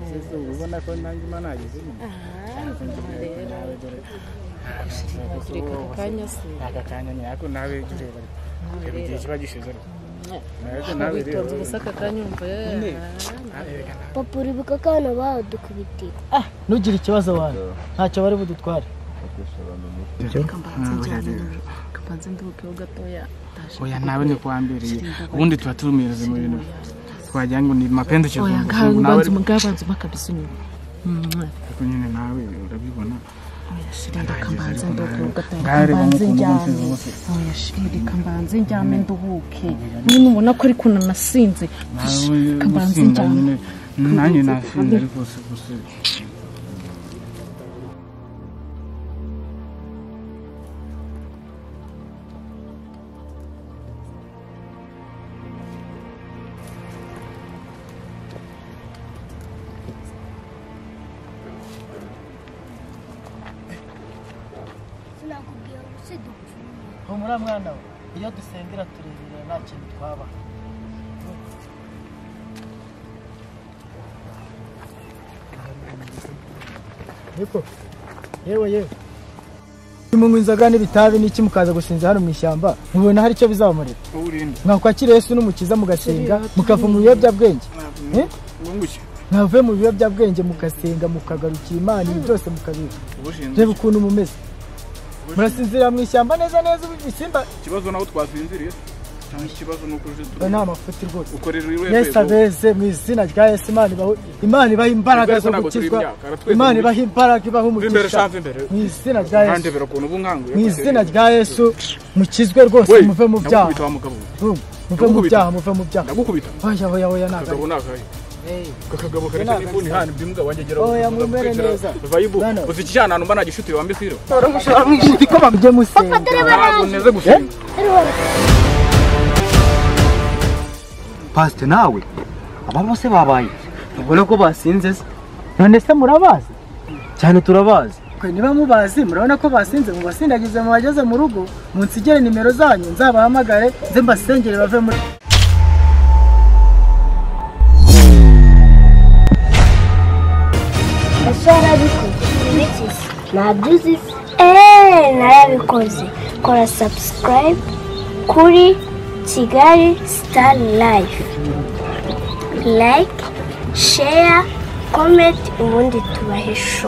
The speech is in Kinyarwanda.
sese ubona ko nanjye Imana yagize aka kanya nyako nawe ureba igihe kiba gishize nawe witonze ubusaka kanyumva papa uribuka kana badukubitiye ntugire ikibazo wanyu ntacyo bari budutware kapanze ndukeho gatoya oya nawe ni kwambiriye ubundi tuba turumireze mu bintu twagira ngo ni mapendo cyo oya ngabanze umugabanze makabisa nyuma ariko nyine nawe urabibona shirira kambanze ndukeho gatoya kambanze njyame oya shirira kambanze njyame nduhuke nyine ubona ko ari kuna nasinze kambanze njyame nanjye nasinze ariko se humura mwana we iyo dusengera turebera nta kintu twaba niko yewe munywa inzoga n'ibitabi n'iki mukaza gusinza hano mu ishyamba mubona hari icyo bizabamurira mwakwakira Yesu n'umukiza mugasenga mukava mu biyobyabwenge mwavuye mu biyobyabwenge mugasenga mukagarukira Imana ibi byose mukabika reba ukuntu mumeze murasinzira mu ishyamba neza ibisimba ikibazo naho twasinziriye cyangwa ikibazo nuko nta mafuti rwose ukorera iwe Yesu abeze mu izina rya Yesu Imana ibaha imbaraga zo gukizwa Imana ibaha imbaraga ibaha umugisha mu izina rya Yesu mu izina rya Yesu mukizwe rwose muve mu byaha muve mu byaha ndagukubita oya nagaye kakagabo kare n'ibuni hano bimbwa wangegera oya mumere neza vayibu uzikijana hano mbana gishutire wambisiro ko bamuje musenga neze gusenga Pastor nawe aba bose babaye ubona ko basinze none se murabazi cyane turabazi niba mubazi murabona ko basinze mu basindagize mu bageze mu rugo munsigere nimero zanyu nzabahamagare nze mbasengere bave muri narabikoze kora subscribe kuri Kigali Star Life, like, share, comment ubundi tubahe show.